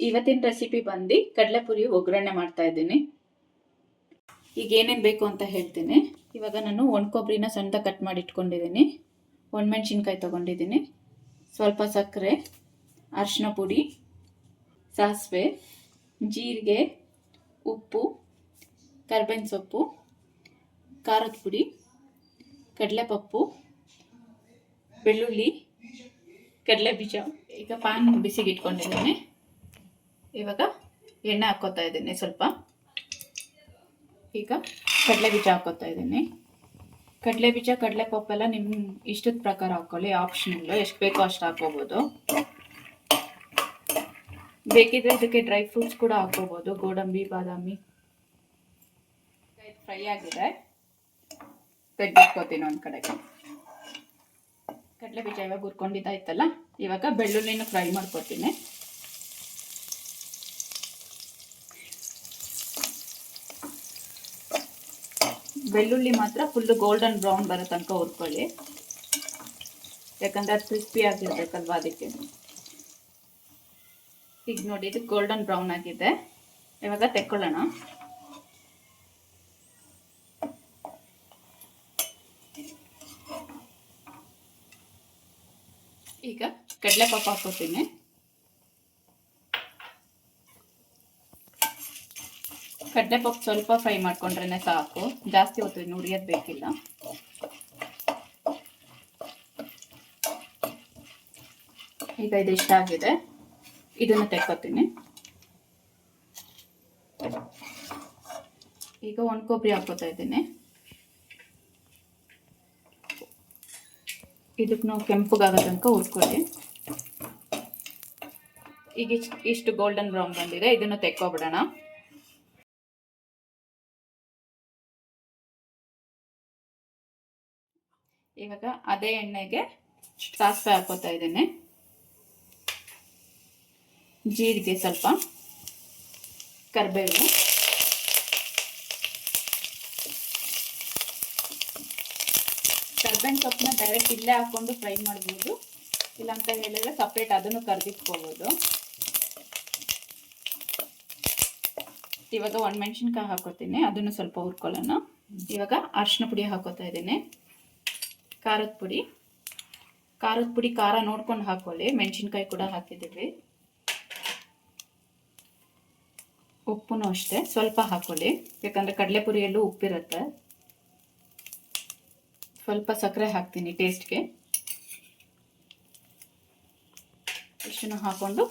ಇವತ್ತಿನ ರೆಸಿಪಿ ಬಂದು ಕಡಲೆಪುರಿ ಒಗ್ಗರಣೆ ಮಾಡ್ತಾ ಇದ್ದೀನಿ. ಈಗ ಏನೇನು ಬೇಕು ಅಂತ ಹೇಳ್ತೀನಿ. ಇವಾಗ ನಾನು ಒಣ ಕೊಬ್ಬರಿನ ಸಣ್ಣದಾಗಿ ಕಟ್ ಮಾಡಿ ಇಟ್ಕೊಂಡಿದ್ದೀನಿ, ಒಣಮೆಣಸಿನ್ಕಾಯಿ ತೊಗೊಂಡಿದ್ದೀನಿ, ಸ್ವಲ್ಪ ಸಕ್ಕರೆ, ಅರಿಶಿನ ಪುಡಿ, ಸಾಸಿವೆ, ಜೀರಿಗೆ, ಉಪ್ಪು, ಕರಿಬೇವಿನ ಸೊಪ್ಪು, ಖಾರದ ಪುಡಿ, ಕಡಲೆಪಪ್ಪು, ಬೆಳ್ಳುಳ್ಳಿ, ಕಡಲೆ ಬೀಜ. ಈಗ ಪಾನ್ ಬಿಸಿಗೆ ಇಟ್ಕೊಂಡಿದ್ದೀನಿ. ಇವಾಗ ಎಣ್ಣೆ ಹಾಕೋತಾ ಇದ್ದೀನಿ ಸ್ವಲ್ಪ. ಈಗ ಕಡಲೆ ಬೀಜ ಹಾಕೋತಾ ಇದ್ದೀನಿ. ಕಡಲೆ ಬೀಜ ಕಡಲೆಪಪ್ಪೆಲ್ಲ ನಿಮ್ಮ ಇಷ್ಟದ ಪ್ರಕಾರ ಹಾಕ್ಕೊಳ್ಳಿ, ಆಪ್ಷನಲ್ಲು, ಎಷ್ಟು ಬೇಕೋ ಅಷ್ಟು ಹಾಕೋಬೋದು. ಬೇಕಿದ್ರೆ ಇದಕ್ಕೆ ಡ್ರೈ ಫ್ರೂಟ್ಸ್ ಕೂಡ ಹಾಕೋಬೋದು, ಗೋಡಂಬಿ, ಬಾದಾಮಿ. ಫ್ರೈ ಆಗಿದೆ, ತೆಗೆದಿಟ್ಕೋತೀನಿ ಒಂದು ಕಡೆಗೆ. ಕಡಲೆ ಬೀಜ ಇವಾಗ ಹುರ್ಕೊಂಡಿದ್ದಾಯ್ತಲ್ಲ, ಇವಾಗ ಬೆಳ್ಳುಳ್ಳಿನ ಫ್ರೈ ಮಾಡ್ಕೊತೀನಿ. ಬೆಳ್ಳುಳ್ಳಿ ಮಾತ್ರ ಫುಲ್ಲು ಗೋಲ್ಡನ್ ಬ್ರೌನ್ ಬರೋ ತನಕ ಹುರ್ಕೊಳ್ಳಿ, ಯಾಕಂದ್ರೆ ಅದು ಕ್ರಿಸ್ಪಿ ಆಗಿರ್ಬೇಕಲ್ವಾ, ಅದಕ್ಕೆ. ಈಗ ನೋಡಿ, ಇದು ಗೋಲ್ಡನ್ ಬ್ರೌನ್ ಆಗಿದೆ. ಇವಾಗ ತೆಕ್ಕೊಳ್ಳೋಣ. ಈಗ ಕಡಲೆಪಪ್ಪು ಹಾಕೋತೀನಿ. ಕಡಲೆಪಪ್ಪು ಸ್ವಲ್ಪ ಫ್ರೈ ಮಾಡ್ಕೊಂಡ್ರೆ ಸಾಕು, ಜಾಸ್ತಿ ಹೊತ್ತು ಉರಿಯೋದು ಬೇಕಿಲ್ಲ. ಈಗ ಇದು ಇಷ್ಟ ಆಗಿದೆ, ಇದನ್ನು ತೆಕ್ಕೋತೀನಿ. ಈಗ ಒಣ ಕೊಬ್ಬರಿ ಹಾಕೋತಾ ಇದ್ದೀನಿ. ಇದಕ್ಕೆ ನಾವು ಕೆಂಪಗಾಗೋ ತನಕ ಹುರ್ಕೊಳ್ಳಿ. ಈಗ ಇಷ್ಟು ಗೋಲ್ಡನ್ ಬ್ರೌನ್ ಬಂದಿದೆ, ಇದನ್ನು ತೆಕ್ಕೊಬಿಡೋಣ. ಇವಾಗ ಅದೇ ಎಣ್ಣೆಗೆ ಸಾಸಿವೆ ಹಾಕೋತಾ ಇದ್ದೀನಿ, ಜೀರಿಗೆ ಸ್ವಲ್ಪ, ಕರಿಬೇವು, ಕರ್ಬೇವಿನ ಸೊಪ್ಪನ್ನ ಡೈರೆಕ್ಟ್ ಇಲ್ಲೇ ಹಾಕ್ಕೊಂಡು ಫ್ರೈ ಮಾಡ್ಬೋದು, ಇಲ್ಲ ಅಂತ ಹೇಳಿದ್ರೆ ಸಪ್ರೇಟ್ ಅದನ್ನು ಕರ್ದಿಟ್ಕೋಬೋದು. ಇವಾಗ ಒಣಮೆಣಸಿನ್ಕಾಯಿ ಹಾಕೋತೀನಿ, ಅದನ್ನು ಸ್ವಲ್ಪ ಹುರ್ಕೊಳ್ಳೋಣ. ಇವಾಗ ಅರಿಶಿನ ಪುಡಿ ಹಾಕೋತಾ ಇದ್ದೀನಿ, ಖಾರದ ಪುಡಿ ಖಾರ ನೋಡ್ಕೊಂಡು ಹಾಕೊಳ್ಳಿ, ಮೆಣಸಿನ್ಕಾಯಿ ಕೂಡ ಹಾಕಿದ್ದೀವಿ. ಉಪ್ಪು ಅಷ್ಟೇ ಸ್ವಲ್ಪ ಹಾಕೊಳ್ಳಿ, ಯಾಕಂದರೆ ಕಡಲೆಪುರಿಯಲ್ಲೂ ಉಪ್ಪಿರುತ್ತೆ. ಸ್ವಲ್ಪ ಸಕ್ಕರೆ ಹಾಕ್ತೀನಿ ಟೇಸ್ಟ್ಗೆ. ಇಷ್ಟನ್ನು ಹಾಕ್ಕೊಂಡು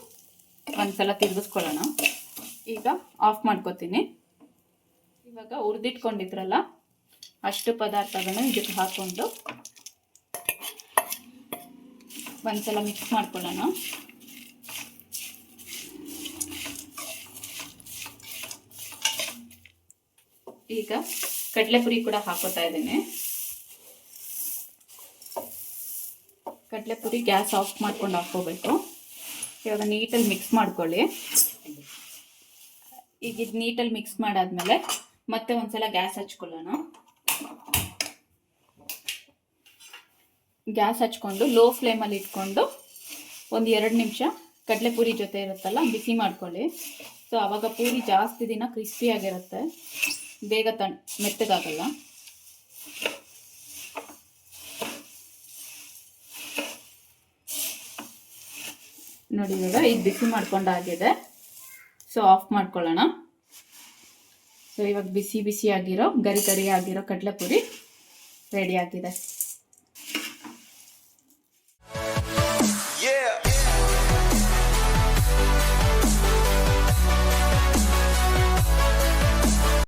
ಒಂದ್ಸಲ ತಿರುಗಿಸ್ಕೊಳ್ಳೋಣ. ಈಗ ಆಫ್ ಮಾಡ್ಕೊತೀನಿ. ಇವಾಗ ಹುರಿದಿಟ್ಕೊಂಡಿದ್ರಲ್ಲ ಅಷ್ಟು ಪದಾರ್ಥಗಳನ್ನ ಇದಕ್ಕೆ ಹಾಕ್ಕೊಂಡು ಒಂದ್ಸಲ ಮಿಕ್ಸ್ ಮಾಡ್ಕೊಳ್ಳೋಣ. ಈಗ ಕಡಲೆಪುರಿ ಕೂಡ ಹಾಕೋತಾ ಇದ್ದೀನಿ. ಕಡಲೆಪುರಿ ಗ್ಯಾಸ್ ಆಫ್ ಮಾಡ್ಕೊಂಡು ಹಾಕ್ಕೋಬೇಕು. ಇವಾಗ ನೀಟಲ್ಲಿ ಮಿಕ್ಸ್ ಮಾಡ್ಕೊಳ್ಳಿ. ಈಗ ಇದು ನೀಟಲ್ಲಿ ಮಿಕ್ಸ್ ಮಾಡಾದ್ಮೇಲೆ ಮತ್ತೆ ಒಂದ್ಸಲ ಗ್ಯಾಸ್ ಹಚ್ಕೊಳ್ಳೋಣ. ಗ್ಯಾಸ್ ಹಚ್ಕೊಂಡು ಲೋ ಫ್ಲೇಮಲ್ಲಿ ಇಟ್ಕೊಂಡು ಒಂದು 2 ನಿಮಿಷ ಕಡಲೆಪುರಿ ಜೊತೆ ಇರುತ್ತಲ್ಲ ಬಿಸಿ ಮಾಡ್ಕೊಳ್ಳಿ. ಸೊ ಆವಾಗ ಪೂರಿ ಜಾಸ್ತಿ ದಿನ ಕ್ರಿಸ್ಪಿಯಾಗಿರುತ್ತೆ, ಬೇಗ ಮೆತ್ತಗಾಗಲ್ಲ. ನೋಡಿ, ಇವಾಗ ಇದು ಬಿಸಿ ಮಾಡ್ಕೊಂಡಾಗಿದೆ. ಸೊ ಆಫ್ ಮಾಡ್ಕೊಳ್ಳೋಣ. ಸೊ ಇವಾಗ ಬಿಸಿ ಬಿಸಿ ಆಗಿರೋ ಗರಿ ಗರಿ ಆಗಿರೋ ಕಡಲೆಪುರಿ ರೆಡಿ ಆಗಿದೆ.